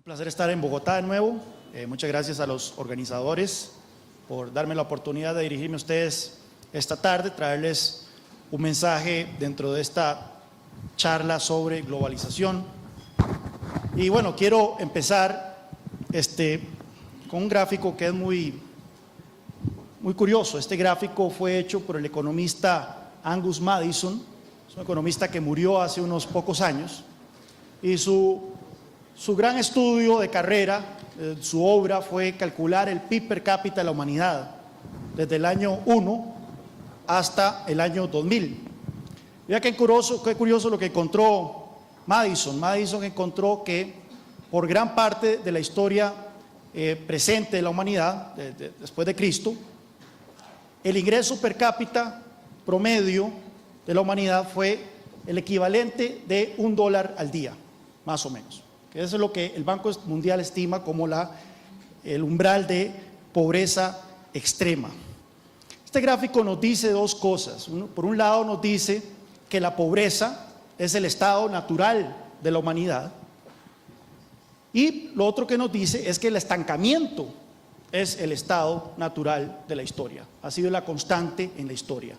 Placer estar en Bogotá de nuevo. Muchas gracias a los organizadores por darme la oportunidad de dirigirme a ustedes esta tarde, traerles un mensaje dentro de esta charla sobre globalización. Y bueno, quiero empezar con un gráfico que es muy curioso. Este gráfico fue hecho por el economista Angus Maddison, es un economista que murió hace unos pocos años, y su gran estudio de carrera, su obra fue calcular el PIB per cápita de la humanidad desde el año 1 hasta el año 2000. Mira qué curioso lo que encontró Maddison. Maddison encontró que por gran parte de la historia presente de la humanidad, después de Cristo, el ingreso per cápita promedio de la humanidad fue el equivalente de $1 al día, más o menos. Eso es lo que el Banco Mundial estima como el umbral de pobreza extrema. Este gráfico nos dice dos cosas. Por un lado nos dice que la pobreza es el estado natural de la humanidad, y lo otro que nos dice es que el estancamiento es el estado natural de la historia, ha sido la constante en la historia.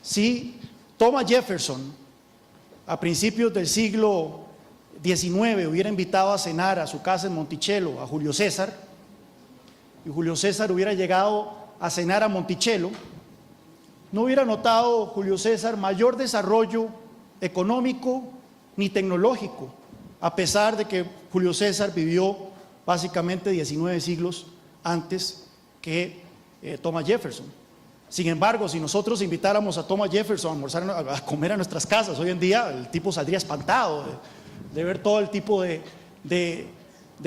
Si Thomas Jefferson a principios del siglo XIX hubiera invitado a cenar a su casa en Monticello a Julio César, y Julio César hubiera llegado a cenar a Monticello, no hubiera notado Julio César mayor desarrollo económico ni tecnológico, a pesar de que Julio César vivió básicamente 19 siglos antes que Thomas Jefferson. Sin embargo, si nosotros invitáramos a Thomas Jefferson a almorzar, a comer a nuestras casas, hoy en día el tipo saldría espantado de ver todo el tipo de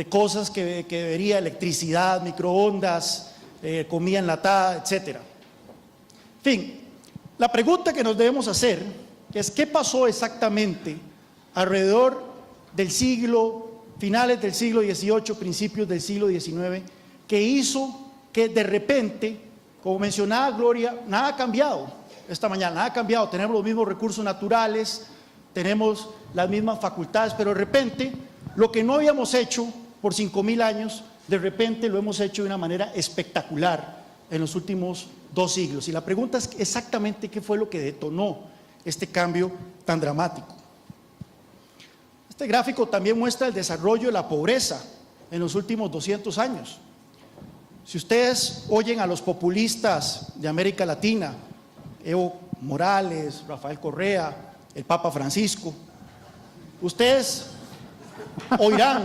cosas que vería: electricidad, microondas, comida enlatada, etc. En fin, la pregunta que nos debemos hacer es: ¿qué pasó exactamente alrededor del finales del siglo XVIII, principios del siglo XIX, que hizo que de repente, como mencionaba Gloria, nada ha cambiado esta mañana, nada ha cambiado? Tenemos los mismos recursos naturales, tenemos las mismas facultades, pero de repente lo que no habíamos hecho por 5.000 años, de repente lo hemos hecho de una manera espectacular en los últimos 2 siglos. Y la pregunta es exactamente qué fue lo que detonó este cambio tan dramático. Este gráfico también muestra el desarrollo de la pobreza en los últimos 200 años. Si ustedes oyen a los populistas de América Latina, Evo Morales, Rafael Correa, el Papa Francisco, ustedes oirán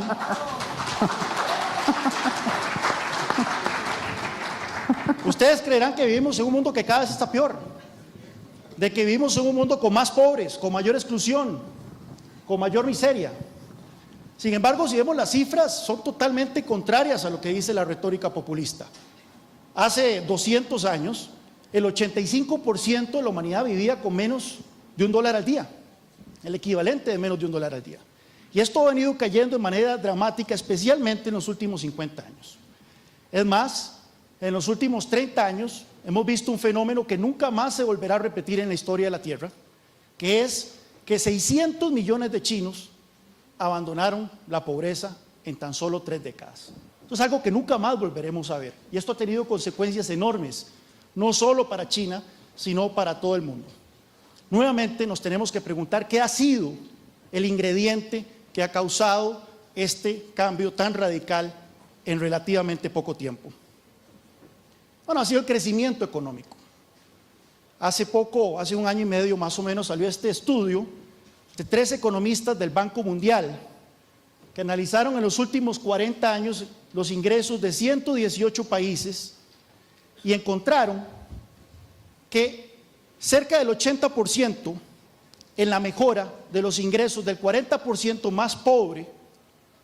ustedes creerán que vivimos en un mundo que cada vez está peor, de que vivimos en un mundo con más pobres, con mayor exclusión, con mayor miseria. Sin embargo, si vemos las cifras, son totalmente contrarias a lo que dice la retórica populista. Hace 200 años, el 85% de la humanidad vivía con menos de $1 al día, el equivalente de menos de $1 al día. Y esto ha venido cayendo de manera dramática, especialmente en los últimos 50 años. Es más, en los últimos 30 años hemos visto un fenómeno que nunca más se volverá a repetir en la historia de la Tierra, que es que 600 millones de chinos abandonaron la pobreza en tan solo 3 décadas. Esto es algo que nunca más volveremos a ver, y esto ha tenido consecuencias enormes, no solo para China, sino para todo el mundo. Nuevamente nos tenemos que preguntar qué ha sido el ingrediente que ha causado este cambio tan radical en relativamente poco tiempo. Bueno, ha sido el crecimiento económico. Hace 1 año y medio más o menos, salió este estudio de 3 economistas del Banco Mundial que analizaron en los últimos 40 años los ingresos de 118 países y encontraron que cerca del 80% en la mejora de los ingresos del 40% más pobre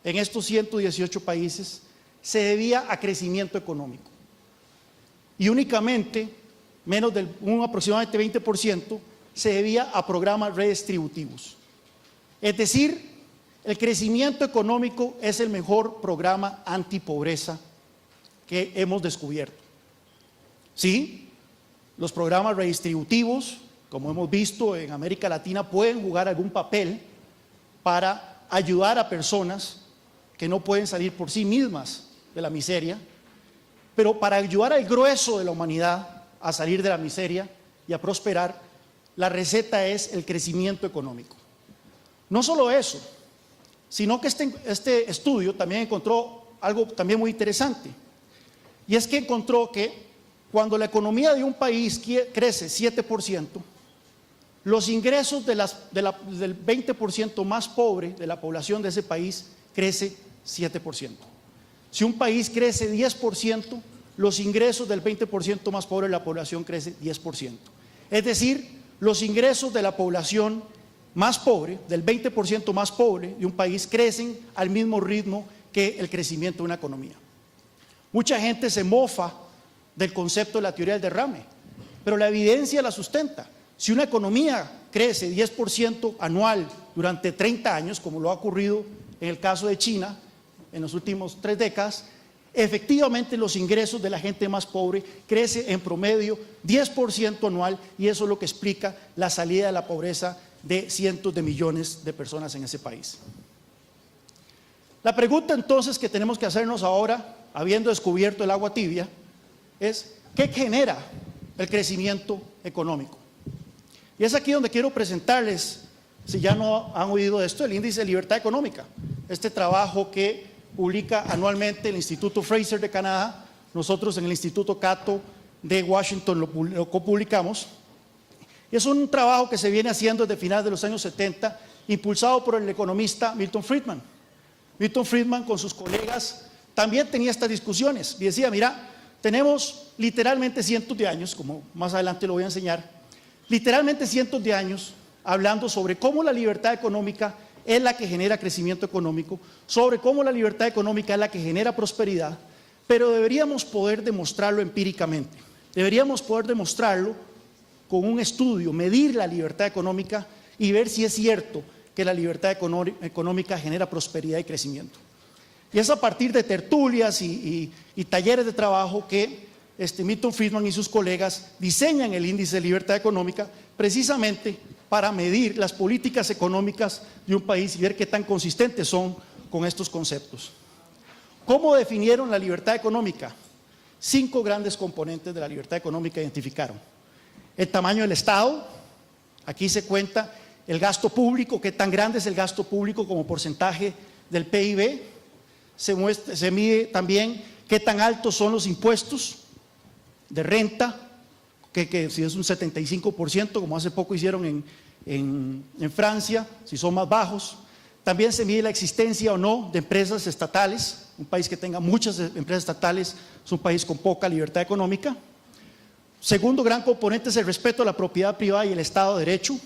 en estos 118 países se debía a crecimiento económico, y únicamente un aproximadamente 20% se debía a programas redistributivos. Es decir, el crecimiento económico es el mejor programa antipobreza que hemos descubierto. Sí, los programas redistributivos, como hemos visto en América Latina, pueden jugar algún papel para ayudar a personas que no pueden salir por sí mismas de la miseria, pero para ayudar al grueso de la humanidad a salir de la miseria y a prosperar, la receta es el crecimiento económico. No solo eso, sino que este estudio también encontró algo también muy interesante, y es que encontró que cuando la economía de un país crece 7%, los ingresos del 20% más pobre de la población de ese país crece 7%. Si un país crece 10%, los ingresos del 20% más pobre de la población crece 10%. Es decir, los ingresos de la población más pobre, del 20% más pobre de un país, crecen al mismo ritmo que el crecimiento de una economía. Mucha gente se mofa del concepto de la teoría del derrame, pero la evidencia la sustenta. Si una economía crece 10% anual durante 30 años, como lo ha ocurrido en el caso de China en las últimas 3 décadas, efectivamente los ingresos de la gente más pobre crecen en promedio 10% anual, y eso es lo que explica la salida de la pobreza de cientos de millones de personas en ese país. La pregunta entonces que tenemos que hacernos ahora, habiendo descubierto el agua tibia, es ¿qué genera el crecimiento económico? Y es aquí donde quiero presentarles, si ya no han oído de esto, el índice de libertad económica, este trabajo que publica anualmente el Instituto Fraser de Canadá. Nosotros en el Instituto Cato de Washington lo publicamos. Es un trabajo que se viene haciendo desde finales de los años 70, impulsado por el economista Milton Friedman. Milton Friedman con sus colegas también tenía estas discusiones y decía, mira, tenemos literalmente cientos de años, como más adelante lo voy a enseñar, literalmente cientos de años hablando sobre cómo la libertad económica es la que genera crecimiento económico, sobre cómo la libertad económica es la que genera prosperidad, pero deberíamos poder demostrarlo empíricamente, deberíamos poder demostrarlo con un estudio, medir la libertad económica y ver si es cierto que la libertad económica genera prosperidad y crecimiento. Y es a partir de tertulias y talleres de trabajo que Milton Friedman y sus colegas diseñan el índice de libertad económica precisamente para medir las políticas económicas de un país y ver qué tan consistentes son con estos conceptos. ¿Cómo definieron la libertad económica? 5 grandes componentes de la libertad económica identificaron. El tamaño del Estado, aquí se cuenta el gasto público, qué tan grande es el gasto público como porcentaje del PIB. Se mide también qué tan altos son los impuestos de renta, que si es un 75%, como hace poco hicieron en Francia, si son más bajos. También se mide la existencia o no de empresas estatales. Un país que tenga muchas empresas estatales es un país con poca libertad económica. Segundo gran componente es el respeto a la propiedad privada y el Estado de Derecho.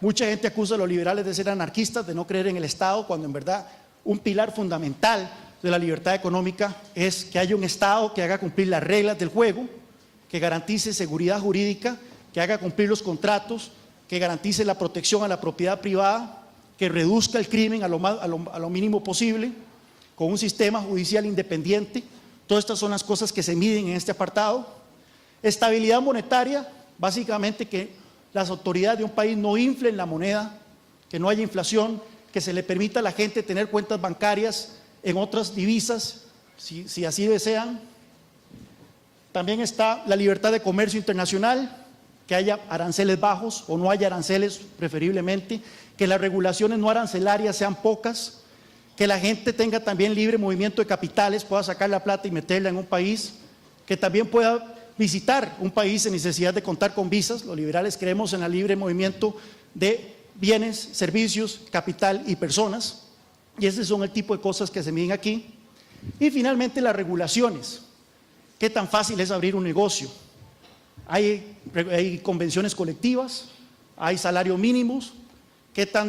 Mucha gente acusa a los liberales de ser anarquistas, de no creer en el Estado, cuando en verdad un pilar fundamental de la libertad económica es que haya un Estado que haga cumplir las reglas del juego, que garantice seguridad jurídica, que haga cumplir los contratos, que garantice la protección a la propiedad privada, que reduzca el crimen a lo mínimo posible, con un sistema judicial independiente. Todas estas son las cosas que se miden en este apartado. Estabilidad monetaria, básicamente que las autoridades de un país no inflen la moneda, que no haya inflación, que se le permita a la gente tener cuentas bancarias en otras divisas, si así desean. También está la libertad de comercio internacional, que haya aranceles bajos o no haya aranceles preferiblemente, que las regulaciones no arancelarias sean pocas, que la gente tenga también libre movimiento de capitales, pueda sacar la plata y meterla en un país, que también pueda visitar un país sin necesidad de contar con visas. Los liberales creemos en el libre movimiento de bienes, servicios, capital y personas, y ese son el tipo de cosas que se miden aquí. Y finalmente las regulaciones. ¿Qué tan fácil es abrir un negocio? Hay convenciones colectivas, hay salarios mínimos,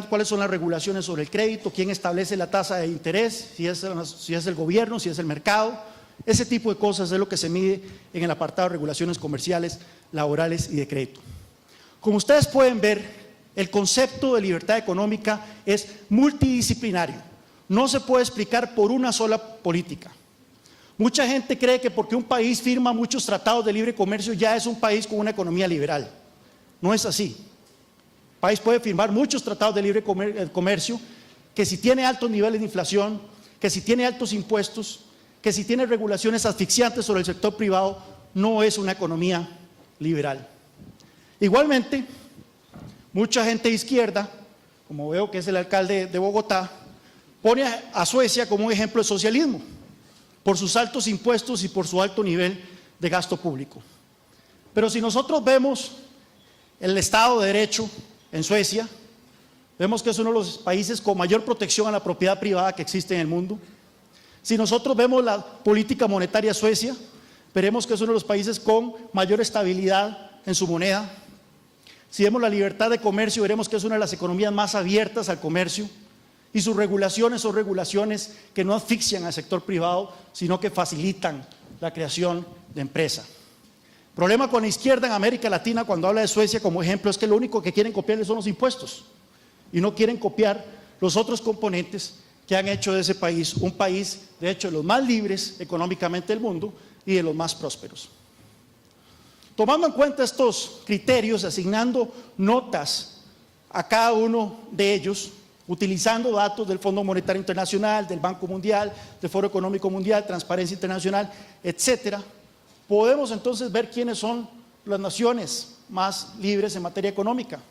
cuáles son las regulaciones sobre el crédito, quién establece la tasa de interés, si es el gobierno, si es el mercado. Ese tipo de cosas es lo que se mide en el apartado de regulaciones comerciales, laborales y de crédito. Como ustedes pueden ver, el concepto de libertad económica es multidisciplinario. No se puede explicar por una sola política. Mucha gente cree que porque un país firma muchos tratados de libre comercio ya es un país con una economía liberal. No es así. El país puede firmar muchos tratados de libre comercio que si tiene altos niveles de inflación, que si tiene altos impuestos, que si tiene regulaciones asfixiantes sobre el sector privado, no es una economía liberal. Igualmente, mucha gente de izquierda, como veo que es el alcalde de Bogotá, pone a Suecia como un ejemplo de socialismo, por sus altos impuestos y por su alto nivel de gasto público. Pero si nosotros vemos el Estado de Derecho en Suecia, vemos que es uno de los países con mayor protección a la propiedad privada que existe en el mundo. Si nosotros vemos la política monetaria Suecia, veremos que es uno de los países con mayor estabilidad en su moneda. Si vemos la libertad de comercio, veremos que es una de las economías más abiertas al comercio. Y sus regulaciones son regulaciones que no asfixian al sector privado, sino que facilitan la creación de empresa. El problema con la izquierda en América Latina, cuando habla de Suecia como ejemplo, es que lo único que quieren copiarle son los impuestos y no quieren copiar los otros componentes que han hecho de ese país un país, de hecho, de los más libres económicamente del mundo y de los más prósperos. Tomando en cuenta estos criterios, asignando notas a cada uno de ellos, utilizando datos del Fondo Monetario Internacional, del Banco Mundial, del Foro Económico Mundial, Transparencia Internacional, etcétera, podemos entonces ver quiénes son las naciones más libres en materia económica.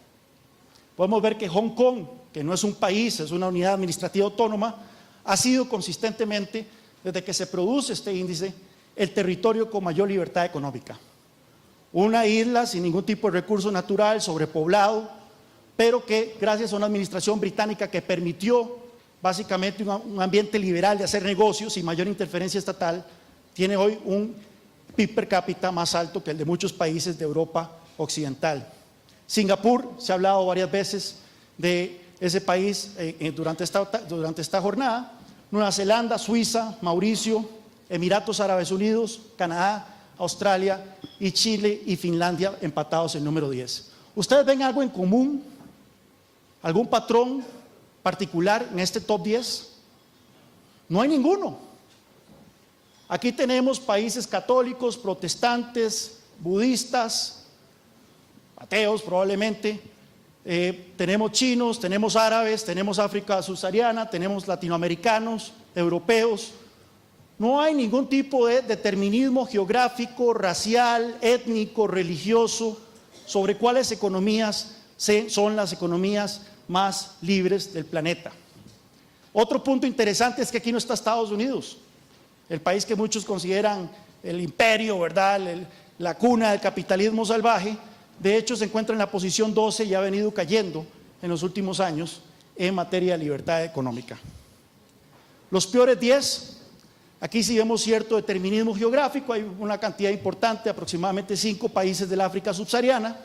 Podemos ver que Hong Kong, que no es un país, es una unidad administrativa autónoma, ha sido consistentemente, desde que se produce este índice, el territorio con mayor libertad económica. Una isla sin ningún tipo de recurso natural, sobrepoblado, pero que gracias a una administración británica que permitió básicamente un ambiente liberal de hacer negocios sin mayor interferencia estatal, tiene hoy un PIB per cápita más alto que el de muchos países de Europa occidental. Singapur, se ha hablado varias veces de ese país durante esta jornada. Nueva Zelanda, Suiza, Mauricio, Emiratos Árabes Unidos, Canadá, Australia y Chile y Finlandia empatados en número 10. ¿Ustedes ven algo en común? ¿Algún patrón particular en este top 10? No hay ninguno. Aquí tenemos países católicos, protestantes, budistas, ateos probablemente, tenemos chinos, tenemos árabes, tenemos África subsahariana, tenemos latinoamericanos, europeos. No hay ningún tipo de determinismo geográfico, racial, étnico, religioso sobre cuáles economías son las economías más libres del planeta. Otro punto interesante es que aquí no está Estados Unidos, el país que muchos consideran el imperio, ¿verdad? La cuna del capitalismo salvaje. De hecho, se encuentra en la posición 12 y ha venido cayendo en los últimos años en materia de libertad económica. Los peores 10, aquí sí vemos cierto determinismo geográfico, hay una cantidad importante, aproximadamente 5 países del África subsahariana,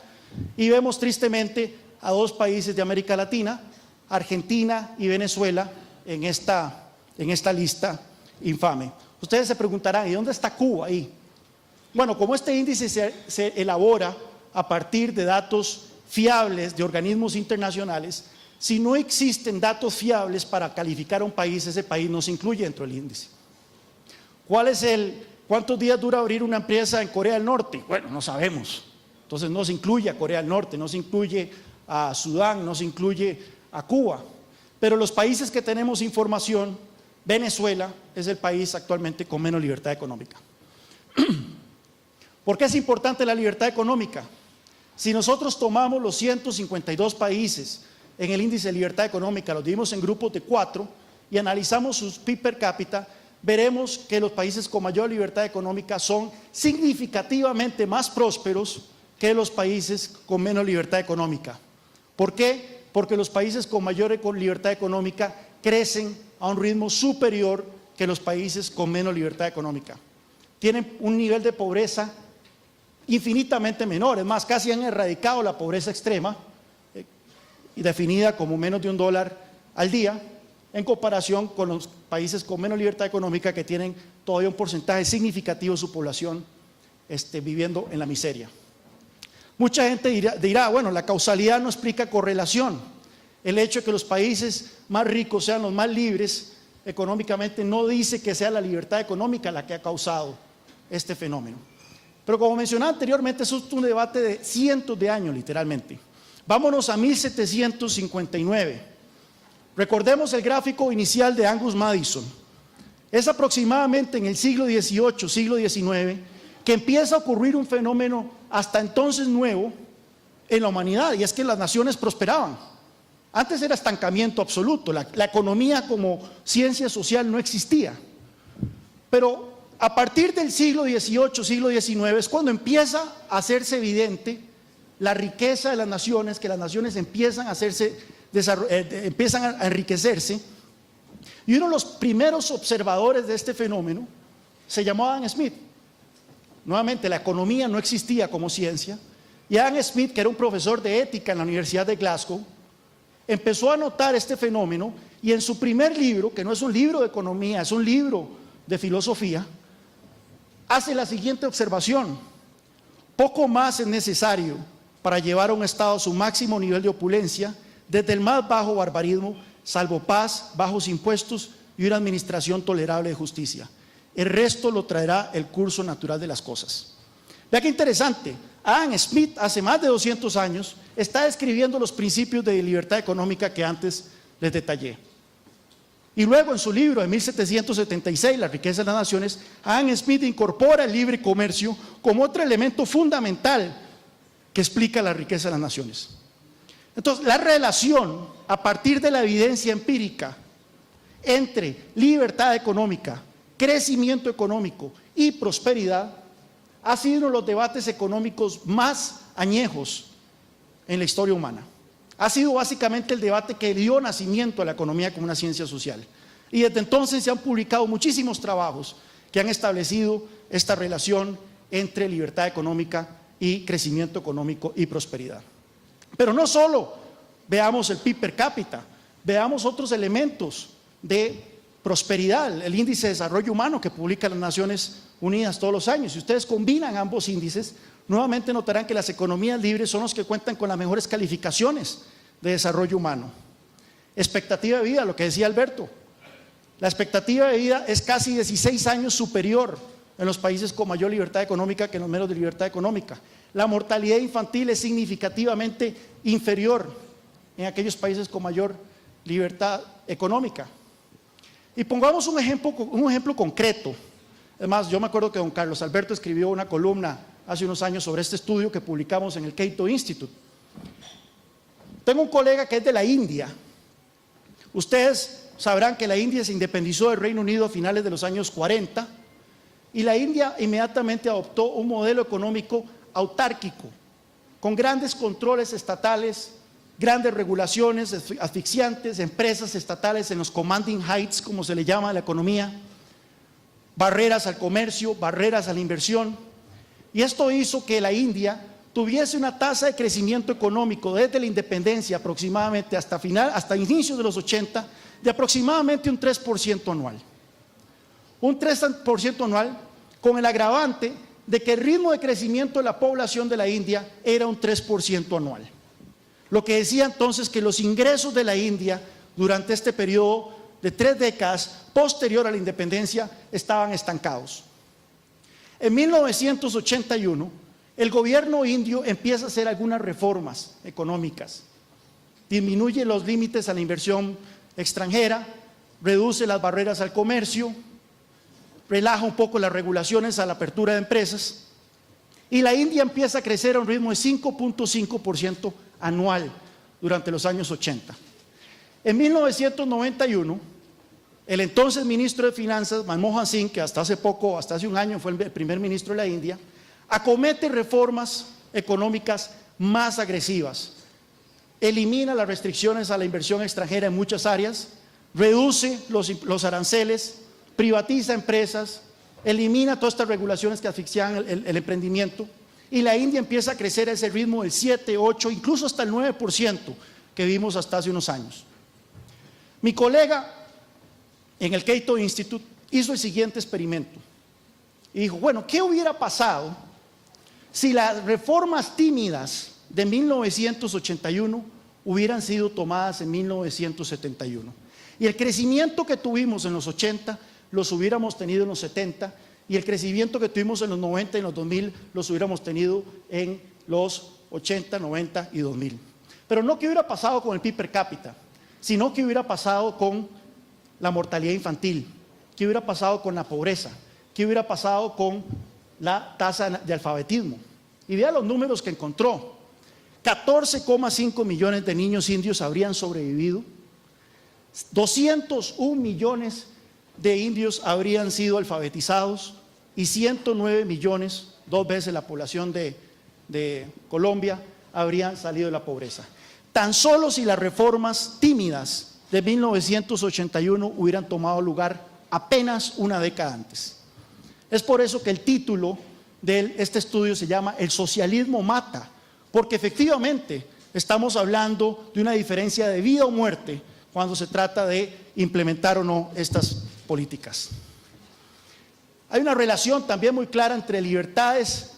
y vemos tristemente a 2 países de América Latina, Argentina y Venezuela, en esta lista infame. Ustedes se preguntarán, ¿y dónde está Cuba ahí? Bueno, como este índice se elabora a partir de datos fiables de organismos internacionales, si no existen datos fiables para calificar a un país, ese país no se incluye dentro del índice. ¿Cuántos días dura abrir una empresa en Corea del Norte? Bueno, no sabemos. Entonces no se incluye a Corea del Norte, no se incluye a Sudán, no se incluye a Cuba. Pero los países que tenemos información, Venezuela es el país actualmente con menos libertad económica. ¿Por qué es importante la libertad económica? Si nosotros tomamos los 152 países en el índice de libertad económica, los dividimos en grupos de 4 y analizamos sus PIB per cápita, veremos que los países con mayor libertad económica son significativamente más prósperos que los países con menos libertad económica. ¿Por qué? Porque los países con mayor libertad económica crecen a un ritmo superior que los países con menos libertad económica. Tienen un nivel de pobreza infinitamente menor, es más, casi han erradicado la pobreza extrema, y definida como menos de $1 al día, en comparación con los países con menos libertad económica que tienen todavía un porcentaje significativo de su población viviendo en la miseria. Mucha gente dirá, bueno, la causalidad no explica correlación. El hecho de que los países más ricos sean los más libres económicamente no dice que sea la libertad económica la que ha causado este fenómeno. Pero como mencionaba anteriormente, eso es un debate de cientos de años literalmente. Vámonos a 1759. Recordemos el gráfico inicial de Angus Madison. Es aproximadamente en el siglo XVIII, siglo XIX, que empieza a ocurrir un fenómeno hasta entonces nuevo en la humanidad, y es que las naciones prosperaban. Antes era estancamiento absoluto, la economía como ciencia social no existía. Pero a partir del siglo XVIII, siglo XIX, es cuando empieza a hacerse evidente la riqueza de las naciones, que las naciones empiezan a enriquecerse. Y uno de los primeros observadores de este fenómeno se llamó Adam Smith. Nuevamente, la economía no existía como ciencia, y Adam Smith, que era un profesor de ética en la Universidad de Glasgow, empezó a notar este fenómeno, y en su primer libro, que no es un libro de economía, es un libro de filosofía, hace la siguiente observación: poco más es necesario para llevar a un Estado a su máximo nivel de opulencia, desde el más bajo barbarismo, salvo paz, bajos impuestos y una administración tolerable de justicia. El resto lo traerá el curso natural de las cosas. Vea qué interesante. Adam Smith, hace más de 200 años, está describiendo los principios de libertad económica que antes les detallé. Y luego, en su libro de 1776, La riqueza de las naciones, Adam Smith incorpora el libre comercio como otro elemento fundamental que explica la riqueza de las naciones. Entonces, la relación a partir de la evidencia empírica entre libertad económica, crecimiento económico y prosperidad ha sido uno de los debates económicos más añejos en la historia humana. Ha sido básicamente el debate que dio nacimiento a la economía como una ciencia social. Y desde entonces se han publicado muchísimos trabajos que han establecido esta relación entre libertad económica y crecimiento económico y prosperidad. Pero no solo veamos el PIB per cápita, veamos otros elementos de prosperidad, el índice de desarrollo humano que publica las Naciones Unidas todos los años. Si ustedes combinan ambos índices, nuevamente notarán que las economías libres son los que cuentan con las mejores calificaciones de desarrollo humano. Expectativa de vida, lo que decía Alberto, la expectativa de vida es casi 16 años superior en los países con mayor libertad económica que en los menos de libertad económica. La mortalidad infantil es significativamente inferior en aquellos países con mayor libertad económica. Y pongamos un ejemplo concreto. Además, yo me acuerdo que don Carlos Alberto escribió una columna hace unos años sobre este estudio que publicamos en el Cato Institute. Tengo un colega que es de la India. Ustedes sabrán que la India se independizó del Reino Unido a finales de los años 40, y la India inmediatamente adoptó un modelo económico autárquico, con grandes controles estatales, grandes regulaciones asfixiantes, empresas estatales en los commanding heights, como se le llama a la economía, barreras al comercio, barreras a la inversión. Y esto hizo que la India tuviese una tasa de crecimiento económico desde la independencia aproximadamente hasta inicios de los 80, de aproximadamente un 3% anual. Un 3% anual, con el agravante de que el ritmo de crecimiento de la población de la India era un 3% anual. Lo que decía entonces que los ingresos de la India durante este periodo de 3 décadas posterior a la independencia estaban estancados. En 1981, el gobierno indio empieza a hacer algunas reformas económicas. Disminuye los límites a la inversión extranjera, reduce las barreras al comercio, relaja un poco las regulaciones a la apertura de empresas, y la India empieza a crecer a un ritmo de 5.5% anual durante los años 80. En 1991, el entonces ministro de Finanzas, Manmohan Singh, que hasta hace un año fue el primer ministro de la India, acomete reformas económicas más agresivas. Elimina las restricciones a la inversión extranjera en muchas áreas, reduce los aranceles, privatiza empresas, elimina todas estas regulaciones que asfixian el emprendimiento, y la India empieza a crecer a ese ritmo del 7, 8, incluso hasta el 9% que vimos hasta hace unos años. Mi colega en el Cato Institute hizo el siguiente experimento y dijo: bueno, ¿qué hubiera pasado si las reformas tímidas de 1981 hubieran sido tomadas en 1971? Y el crecimiento que tuvimos en los 80 los hubiéramos tenido en los 70, y el crecimiento que tuvimos en los 90 y en los 2000 los hubiéramos tenido en los 80, 90 y 2000. Pero no qué hubiera pasado con el PIB per cápita, sino qué hubiera pasado con la mortalidad infantil, ¿Qué hubiera pasado con la pobreza? ¿Qué hubiera pasado con la tasa de alfabetismo? Y vea los números que encontró. 14,5 millones de niños indios habrían sobrevivido. 201 millones de indios habrían sido alfabetizados y 109 millones, 2 veces la población de Colombia, habrían salido de la pobreza. Tan solo si las reformas tímidas de 1981 hubieran tomado lugar apenas una década antes. Es por eso que el título de este estudio se llama El socialismo mata, porque efectivamente estamos hablando de una diferencia de vida o muerte cuando se trata de implementar o no estas políticas. Hay una relación también muy clara entre libertades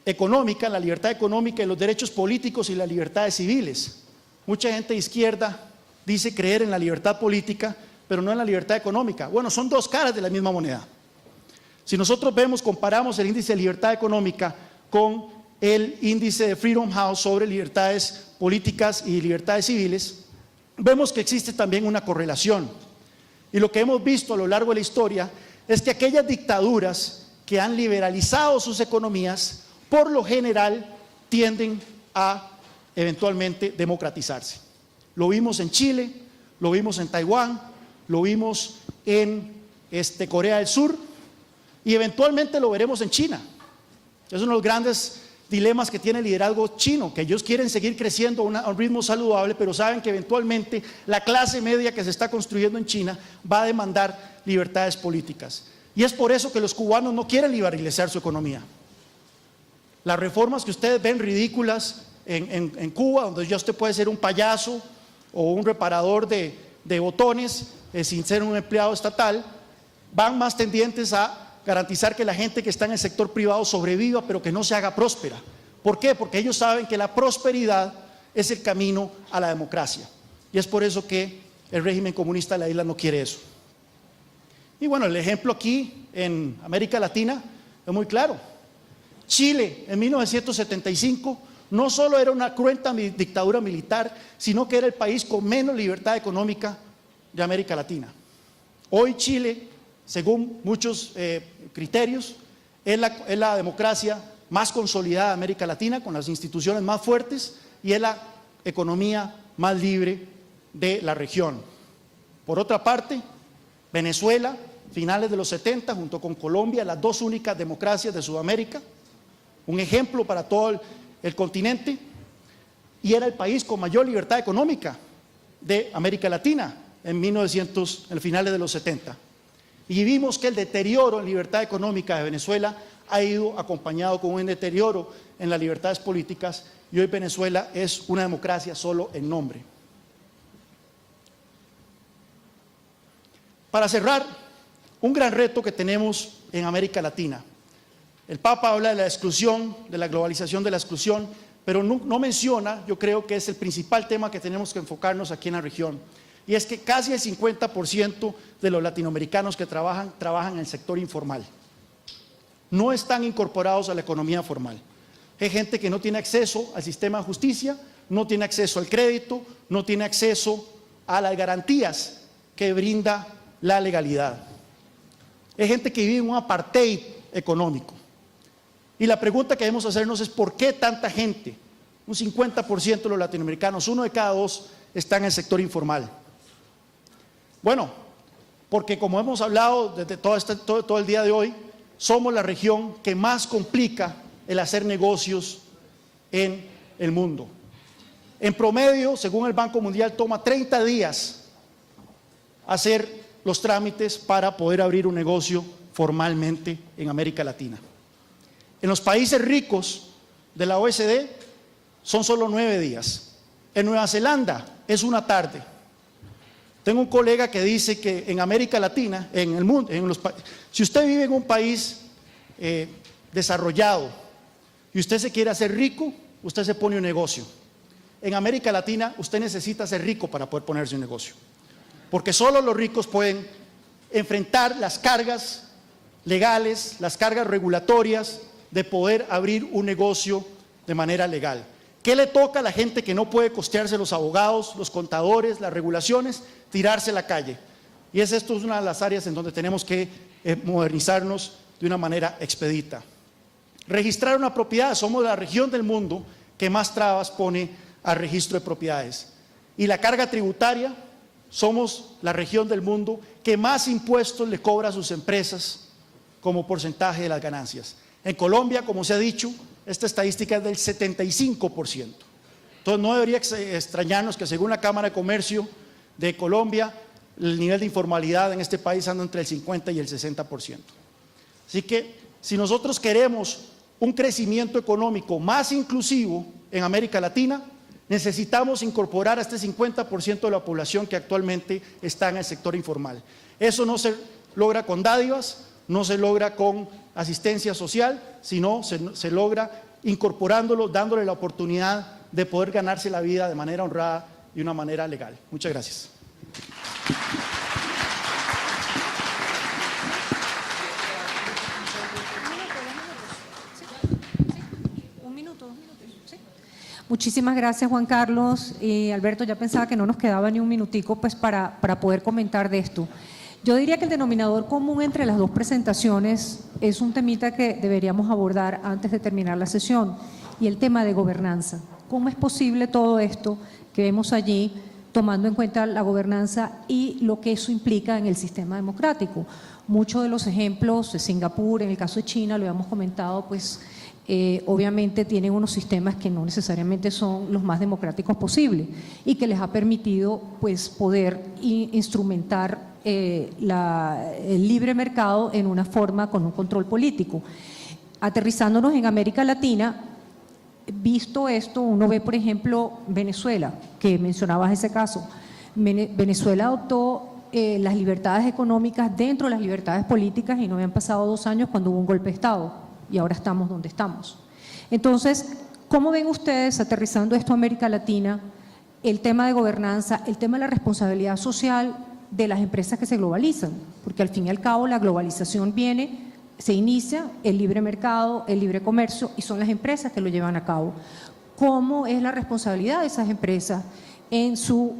económicas, la libertad económica y los derechos políticos y las libertades civiles. Mucha gente de izquierda dice creer en la libertad política, pero no en la libertad económica. Bueno, son dos caras de la misma moneda. Si nosotros comparamos el índice de libertad económica con el índice de Freedom House sobre libertades políticas y libertades civiles, vemos que existe también una correlación. Y lo que hemos visto a lo largo de la historia es que aquellas dictaduras que han liberalizado sus economías, por lo general, tienden a eventualmente democratizarse. Lo vimos en Chile, lo vimos en Taiwán, lo vimos en Corea del Sur y eventualmente lo veremos en China. Es uno de los grandes dilemas que tiene el liderazgo chino, que ellos quieren seguir creciendo a un ritmo saludable, pero saben que eventualmente la clase media que se está construyendo en China va a demandar libertades políticas. Y es por eso que los cubanos no quieren liberalizar su economía. Las reformas que ustedes ven ridículas en Cuba, donde ya usted puede ser un payaso o un reparador de botones sin ser un empleado estatal, van más tendientes a garantizar que la gente que está en el sector privado sobreviva, pero que no se haga próspera. ¿Por qué? Porque ellos saben que la prosperidad es el camino a la democracia. Y es por eso que el régimen comunista de la isla no quiere eso. Y bueno, el ejemplo aquí en América Latina es muy claro. Chile en 1975 no solo era una cruenta dictadura militar, sino que era el país con menos libertad económica de América Latina. Hoy Chile, según muchos criterios, es la democracia más consolidada de América Latina, con las instituciones más fuertes, y es la economía más libre de la región. Por otra parte, Venezuela, finales de los 70, junto con Colombia, las dos únicas democracias de Sudamérica, un ejemplo para todo el continente, y era el país con mayor libertad económica de América Latina en finales de los 70. Y vimos que el deterioro en libertad económica de Venezuela ha ido acompañado con un deterioro en las libertades políticas, y hoy Venezuela es una democracia solo en nombre. Para cerrar, un gran reto que tenemos en América Latina. El Papa habla de la exclusión, de la globalización de la exclusión, pero no menciona, yo creo que es el principal tema que tenemos que enfocarnos aquí en la región, y es que casi el 50% de los latinoamericanos que trabajan en el sector informal. No están incorporados a la economía formal. Hay gente que no tiene acceso al sistema de justicia, no tiene acceso al crédito, no tiene acceso a las garantías que brinda la legalidad. Hay gente que vive en un apartheid económico. Y la pregunta que debemos hacernos es: ¿por qué tanta gente? Un 50% de los latinoamericanos, 1 de cada 2, está en el sector informal. Bueno, porque como hemos hablado desde todo el día de hoy, somos la región que más complica el hacer negocios en el mundo. En promedio, según el Banco Mundial, toma 30 días hacer los trámites para poder abrir un negocio formalmente en América Latina. En los países ricos de la OECD son solo 9 días. En Nueva Zelanda es una tarde. Tengo un colega que dice que en América Latina, en el mundo, si usted vive en un país desarrollado y usted se quiere hacer rico, usted se pone un negocio. En América Latina usted necesita ser rico para poder ponerse un negocio, porque solo los ricos pueden enfrentar las cargas legales, las cargas regulatorias de poder abrir un negocio de manera legal. ¿Qué le toca a la gente que no puede costearse los abogados, los contadores, las regulaciones? Tirarse a la calle. Y esto es una de las áreas en donde tenemos que modernizarnos de una manera expedita. Registrar una propiedad, somos la región del mundo que más trabas pone al registro de propiedades. Y la carga tributaria, somos la región del mundo que más impuestos le cobra a sus empresas como porcentaje de las ganancias. En Colombia, como se ha dicho, esta estadística es del 75%. Entonces no debería extrañarnos que según la Cámara de Comercio de Colombia, el nivel de informalidad en este país anda entre el 50 y el 60%. Así que si nosotros queremos un crecimiento económico más inclusivo en América Latina, necesitamos incorporar a este 50% de la población que actualmente está en el sector informal. Eso no se logra con dádivas, no se logra con asistencia social, sino se logra incorporándolo, dándole la oportunidad de poder ganarse la vida de manera honrada y de una manera legal. Muchas gracias. Muchísimas gracias, Juan Carlos. Alberto, ya pensaba que no nos quedaba ni un minutico pues, para poder comentar de esto. Yo diría que el denominador común entre las dos presentaciones es un temita que deberíamos abordar antes de terminar la sesión, y el tema de gobernanza. ¿Cómo es posible todo esto que vemos allí, tomando en cuenta la gobernanza y lo que eso implica en el sistema democrático? Muchos de los ejemplos de Singapur, en el caso de China, lo habíamos comentado, pues obviamente tienen unos sistemas que no necesariamente son los más democráticos posibles y que les ha permitido pues poder instrumentar el libre mercado en una forma con un control político. Aterrizándonos en América Latina, visto esto, uno ve por ejemplo Venezuela, que mencionabas ese caso. Venezuela adoptó las libertades económicas dentro de las libertades políticas y no habían pasado 2 años cuando hubo un golpe de Estado. Y ahora estamos donde estamos. Entonces, ¿cómo ven ustedes, aterrizando esto a América Latina, el tema de gobernanza, el tema de la responsabilidad social de las empresas que se globalizan? Porque al fin y al cabo la globalización viene, se inicia el libre mercado, el libre comercio, y son las empresas que lo llevan a cabo. ¿Cómo es la responsabilidad de esas empresas en su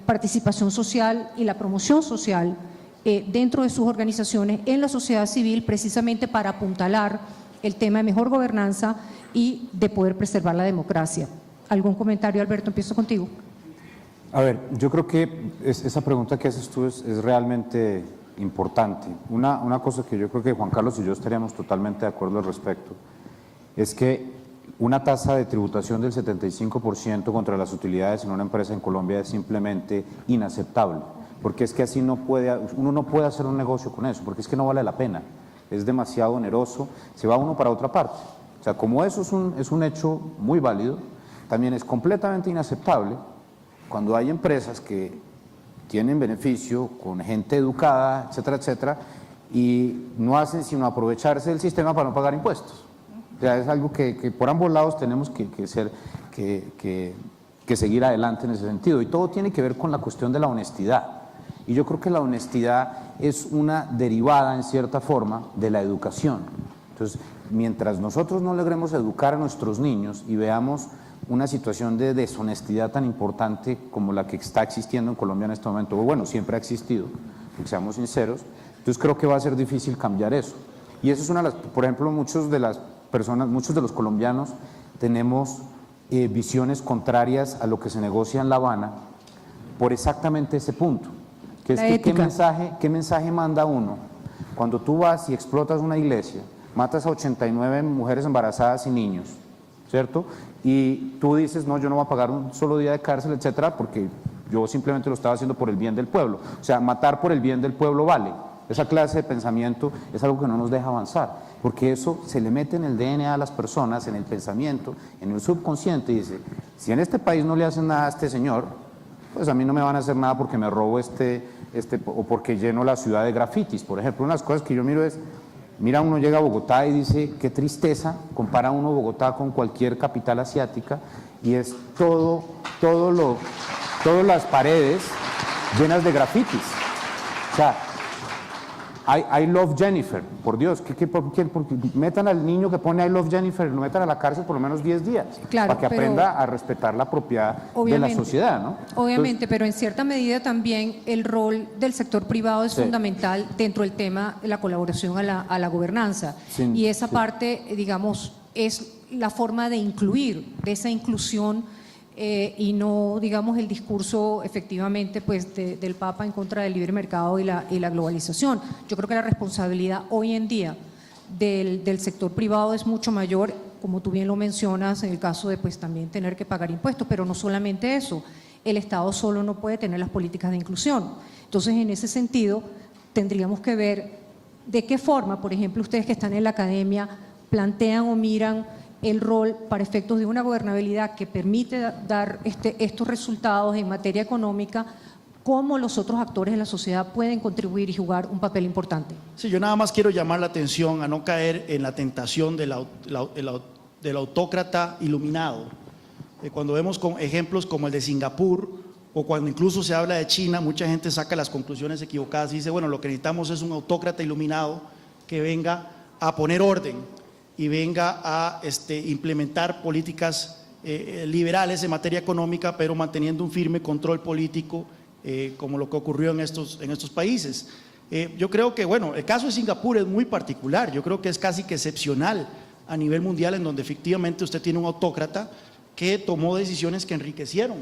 participación social y la promoción social dentro de sus organizaciones, en la sociedad civil, precisamente para apuntalar el tema de mejor gobernanza y de poder preservar la democracia? ¿Algún comentario, Alberto? Empiezo contigo. A ver, yo creo que esa pregunta que haces tú es realmente importante. Una cosa que yo creo que Juan Carlos y yo estaríamos totalmente de acuerdo al respecto es que una tasa de tributación del 75% contra las utilidades en una empresa en Colombia es simplemente inaceptable. Porque es que así uno no puede hacer un negocio con eso, porque es que no vale la pena, es demasiado oneroso, se va uno para otra parte. O sea, como eso es un hecho muy válido, también es completamente inaceptable cuando hay empresas que tienen beneficio con gente educada, etcétera, etcétera, y no hacen sino aprovecharse del sistema para no pagar impuestos. O sea, es algo que por ambos lados tenemos que seguir adelante en ese sentido, y todo tiene que ver con la cuestión de la honestidad. Y yo creo que la honestidad es una derivada, en cierta forma, de la educación. Entonces, mientras nosotros no logremos educar a nuestros niños y veamos una situación de deshonestidad tan importante como la que está existiendo en Colombia en este momento, bueno, siempre ha existido, porque seamos sinceros, entonces creo que va a ser difícil cambiar eso. Y eso es una de las, por ejemplo, muchos de los colombianos tenemos visiones contrarias a lo que se negocia en La Habana por exactamente ese punto. Que es que ¿qué mensaje manda uno cuando tú vas y explotas una iglesia, matas a 89 mujeres embarazadas y niños, ¿cierto? Y tú dices, no, yo no voy a pagar un solo día de cárcel, etcétera, porque yo simplemente lo estaba haciendo por el bien del pueblo. O sea, matar por el bien del pueblo vale. Esa clase de pensamiento es algo que no nos deja avanzar, porque eso se le mete en el DNA a las personas, en el pensamiento, en el subconsciente, y dice, si en este país no le hacen nada a este señor, pues a mí no me van a hacer nada porque me robo o porque lleno la ciudad de grafitis. Por ejemplo, una de las cosas que yo miro es, mira, uno llega a Bogotá y dice, qué tristeza, compara uno Bogotá con cualquier capital asiática, y es todas las paredes llenas de grafitis. O sea, I love Jennifer, por Dios, metan al niño que pone I love Jennifer, lo metan a la cárcel por lo menos 10 días, Claro, para que pero aprenda a respetar la propiedad de la obviamente, sociedad, ¿no? Obviamente, pero en cierta medida también el rol del sector privado es Sí. fundamental dentro del tema de la colaboración a la gobernanza. Y esa parte, digamos, es la forma de incluir, de esa inclusión y no, digamos, el discurso efectivamente pues del Papa en contra del libre mercado y la globalización. Yo creo que la responsabilidad hoy en día del sector privado es mucho mayor, como tú bien lo mencionas, en el caso de pues también tener que pagar impuestos, pero no solamente eso, el Estado solo no puede tener las políticas de inclusión. Entonces, en ese sentido, tendríamos que ver de qué forma, por ejemplo, ustedes que están en la academia, plantean o miran el rol para efectos de una gobernabilidad que permite dar estos resultados en materia económica, cómo los otros actores de la sociedad pueden contribuir y jugar un papel importante. Sí, yo nada más quiero llamar la atención a no caer en la tentación del autócrata iluminado. Cuando vemos con ejemplos como el de Singapur o cuando incluso se habla de China, mucha gente saca las conclusiones equivocadas y dice, bueno, lo que necesitamos es un autócrata iluminado que venga a poner orden y venga a implementar políticas liberales en materia económica, pero manteniendo un firme control político, como lo que ocurrió en estos países. Yo creo que, bueno, el caso de Singapur es muy particular, yo creo que es casi que excepcional a nivel mundial, en donde efectivamente usted tiene un autócrata que tomó decisiones que enriquecieron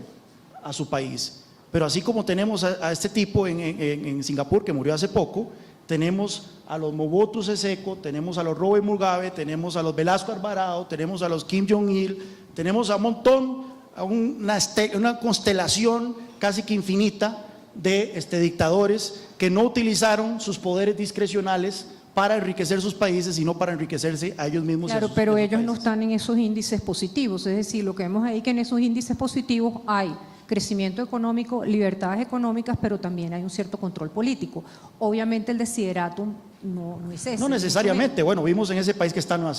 a su país. Pero así como tenemos a este tipo en Singapur, que murió hace poco, tenemos a los Mobutu Seseko, tenemos a los Robert Mugabe, tenemos a los Velasco Alvarado, tenemos a los Kim Jong-il, tenemos a un montón, a una constelación casi que infinita de dictadores que no utilizaron sus poderes discrecionales para enriquecer sus países, sino para enriquecerse a ellos mismos. Claro, pero ellos no están en esos índices positivos, es decir, lo que vemos ahí que en esos índices positivos hay crecimiento económico, libertades económicas, pero también hay un cierto control político. Obviamente el desideratum no es ese. No necesariamente, bueno, vimos en ese país que está Nueva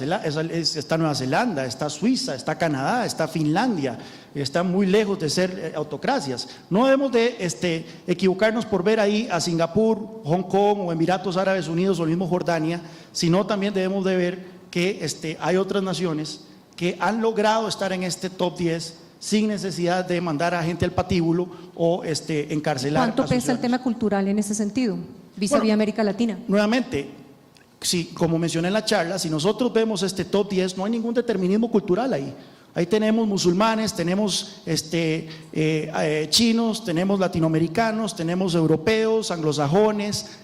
Zelanda, está Suiza, está Canadá, está Finlandia, están muy lejos de ser autocracias. No debemos de equivocarnos por ver ahí a Singapur, Hong Kong o Emiratos Árabes Unidos o el mismo Jordania, sino también debemos de ver que hay otras naciones que han logrado estar en este top 10 sin necesidad de mandar a gente al patíbulo o encarcelar. ¿Cuánto pesa el tema cultural en ese sentido, vis-a-vis América Latina? Nuevamente, sí, como mencioné en la charla, si nosotros vemos este top 10, no hay ningún determinismo cultural ahí. Ahí tenemos musulmanes, tenemos chinos, tenemos latinoamericanos, tenemos europeos, anglosajones,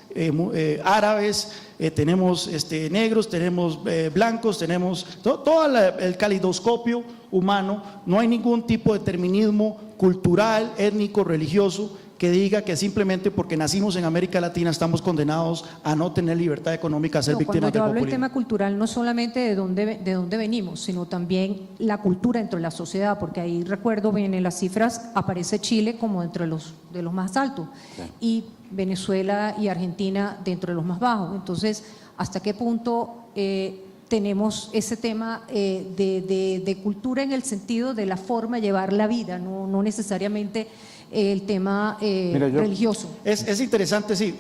árabes, tenemos negros, tenemos blancos, tenemos todo el calidoscopio humano. No hay ningún tipo de determinismo cultural, étnico, religioso que diga que simplemente porque nacimos en América Latina estamos condenados a no tener libertad económica, a ser víctimas Cuando del yo hablo del populismo. tema cultural, no solamente de dónde venimos, sino también la cultura dentro de la sociedad, porque ahí recuerdo bien en las cifras aparece Chile como entre de los más altos, sí, y Venezuela y Argentina dentro de los más bajos. Entonces, ¿hasta qué punto tenemos ese tema de cultura en el sentido de la forma de llevar la vida, no necesariamente el tema religioso? Es interesante, sí.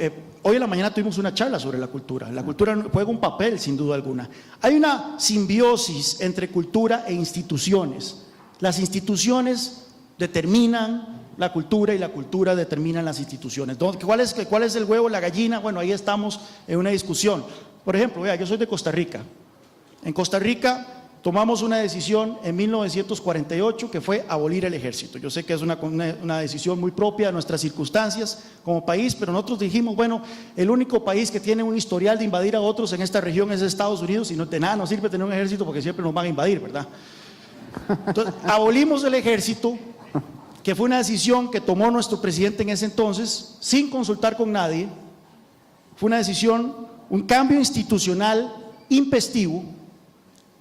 Hoy en la mañana tuvimos una charla sobre la cultura. La cultura juega un papel, sin duda alguna. Hay una simbiosis entre cultura e instituciones. Las instituciones determinan la cultura y la cultura determina las instituciones. ¿Cuál es el huevo, la gallina? Bueno, ahí estamos en una discusión. Por ejemplo, vea, yo soy de Costa Rica. En Costa Rica tomamos una decisión en 1948 que fue abolir el ejército. Yo sé que es una decisión muy propia de nuestras circunstancias como país, pero nosotros dijimos, bueno, el único país que tiene un historial de invadir a otros en esta región es Estados Unidos, y de nada nos sirve tener un ejército porque siempre nos van a invadir, ¿verdad? Entonces, abolimos el ejército, que fue una decisión que tomó nuestro presidente en ese entonces, sin consultar con nadie. Fue una decisión, un cambio institucional impestivo,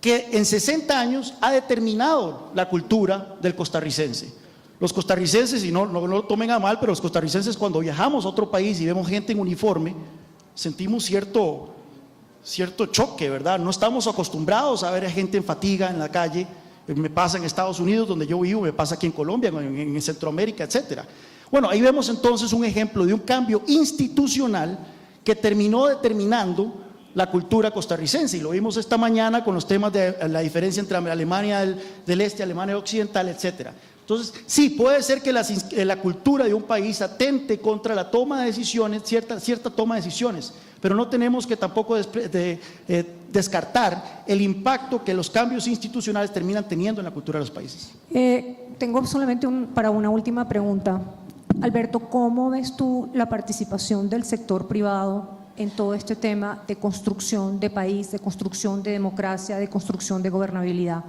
que en 60 años ha determinado la cultura del costarricense. Los costarricenses, y no lo tomen a mal, pero los costarricenses cuando viajamos a otro país y vemos gente en uniforme, sentimos cierto choque, ¿verdad? No estamos acostumbrados a ver a gente en fatiga en la calle. Me pasa en Estados Unidos, donde yo vivo, me pasa aquí en Colombia, en Centroamérica, etcétera. Bueno, ahí vemos entonces un ejemplo de un cambio institucional que terminó determinando la cultura costarricense, y lo vimos esta mañana con los temas de la diferencia entre Alemania del Este, Alemania Occidental, etcétera. Entonces, sí, puede ser que la cultura de un país atente contra la toma de decisiones, cierta toma de decisiones, pero no tenemos que tampoco descartar el impacto que los cambios institucionales terminan teniendo en la cultura de los países. Tengo solamente para una última pregunta. Alberto, ¿cómo ves tú la participación del sector privado en todo este tema de construcción de país, de construcción de democracia, de construcción de gobernabilidad?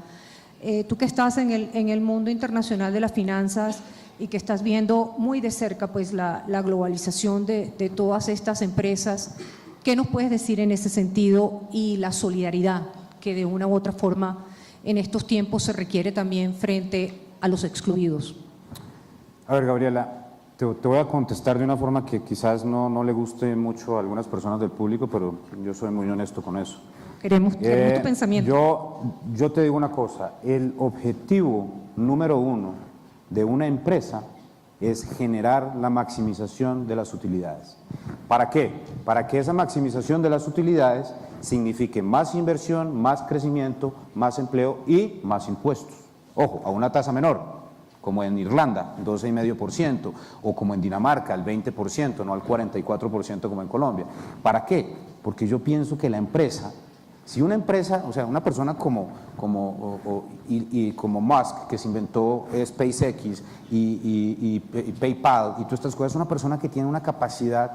Tú que estás en el mundo internacional de las finanzas y que estás viendo muy de cerca pues, la globalización de todas estas empresas, ¿qué nos puedes decir en ese sentido y la solidaridad que de una u otra forma en estos tiempos se requiere también frente a los excluidos? A ver, Gabriela, te voy a contestar de una forma que quizás no le guste mucho a algunas personas del público, pero yo soy muy honesto con eso. Queremos tu pensamiento. Yo te digo una cosa, el objetivo número uno de una empresa es generar la maximización de las utilidades. ¿Para qué? Para que esa maximización de las utilidades signifique más inversión, más crecimiento, más empleo y más impuestos. Ojo, a una tasa menor, como en Irlanda, 12,5%, o como en Dinamarca, el 20%, no al 44% como en Colombia. ¿Para qué? Porque yo pienso que la empresa, si una empresa, o sea, una persona como Musk, que se inventó SpaceX y PayPal y todas estas cosas, es una persona que tiene una capacidad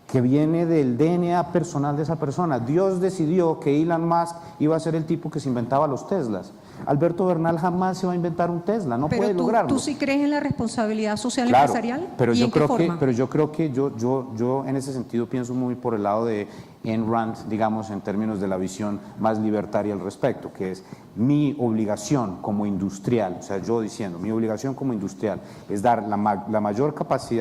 que viene del DNA personal de esa persona. Dios decidió que Elon Musk iba a ser el tipo que se inventaba los Teslas. Alberto Bernal jamás se va a inventar un Tesla, no puede lograrlo. ¿Tú sí crees en la responsabilidad social claro, empresarial? Pero ¿Y yo en qué creo forma? pero yo creo que yo en ese sentido pienso muy por el lado de Ayn Rand, digamos, en términos de la visión más libertaria al respecto, que es mi obligación como industrial, o sea, yo diciendo, mi obligación como industrial es dar la mayor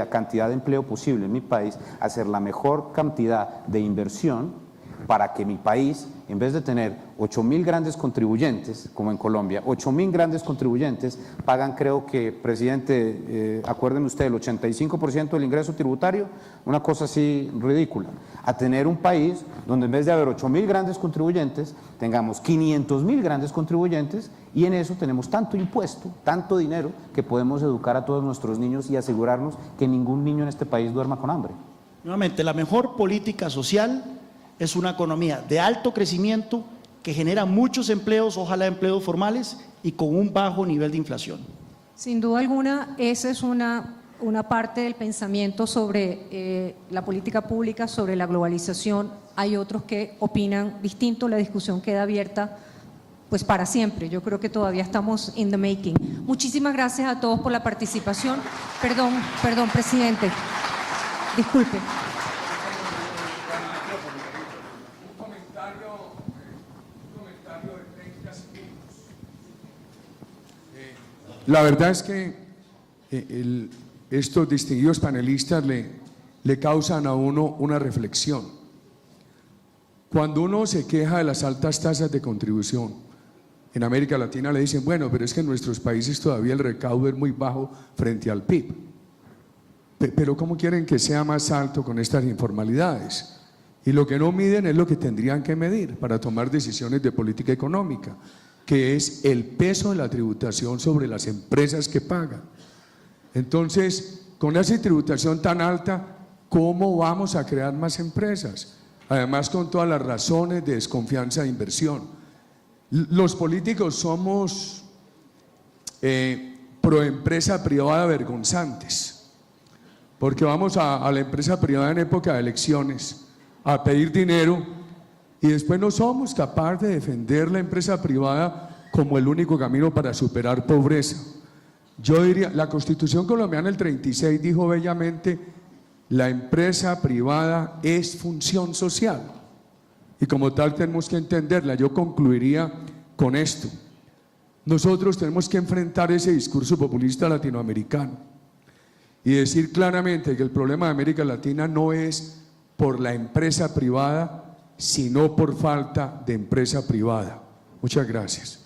cantidad de empleo posible en mi país, hacer la mejor cantidad de inversión para que mi país, en vez de tener 8,000 grandes contribuyentes, como en Colombia, 8,000 grandes contribuyentes pagan, creo que, presidente, acuérdenme usted, el 85% del ingreso tributario, una cosa así ridícula, a tener un país donde en vez de haber 8,000 grandes contribuyentes, tengamos 500,000 grandes contribuyentes y en eso tenemos tanto impuesto, tanto dinero, que podemos educar a todos nuestros niños y asegurarnos que ningún niño en este país duerma con hambre. Nuevamente, la mejor política social es una economía de alto crecimiento que genera muchos empleos, ojalá empleos formales y con un bajo nivel de inflación. Sin duda alguna, esa es una parte del pensamiento sobre la política pública, sobre la globalización. Hay otros que opinan distinto, la discusión queda abierta pues para siempre. Yo creo que todavía estamos in the making. Muchísimas gracias a todos por la participación. Perdón, presidente. Disculpe. La verdad es que estos distinguidos panelistas le causan a uno una reflexión. Cuando uno se queja de las altas tasas de contribución, en América Latina le dicen, bueno, pero es que en nuestros países todavía el recaudo es muy bajo frente al PIB. Pero ¿cómo quieren que sea más alto con estas informalidades? Y lo que no miden es lo que tendrían que medir para tomar decisiones de política económica, que es el peso de la tributación sobre las empresas que pagan. Entonces, con esa tributación tan alta, ¿cómo vamos a crear más empresas? Además, con todas las razones de desconfianza de inversión. Los políticos somos pro empresa privada vergonzantes, porque vamos a la empresa privada en época de elecciones a pedir dinero y después no somos capaces de defender la empresa privada como el único camino para superar pobreza. Yo diría, la Constitución colombiana del 36 dijo bellamente, la empresa privada es función social y como tal tenemos que entenderla. Yo concluiría con esto. Nosotros tenemos que enfrentar ese discurso populista latinoamericano y decir claramente que el problema de América Latina no es por la empresa privada, sino por falta de empresa privada. Muchas gracias.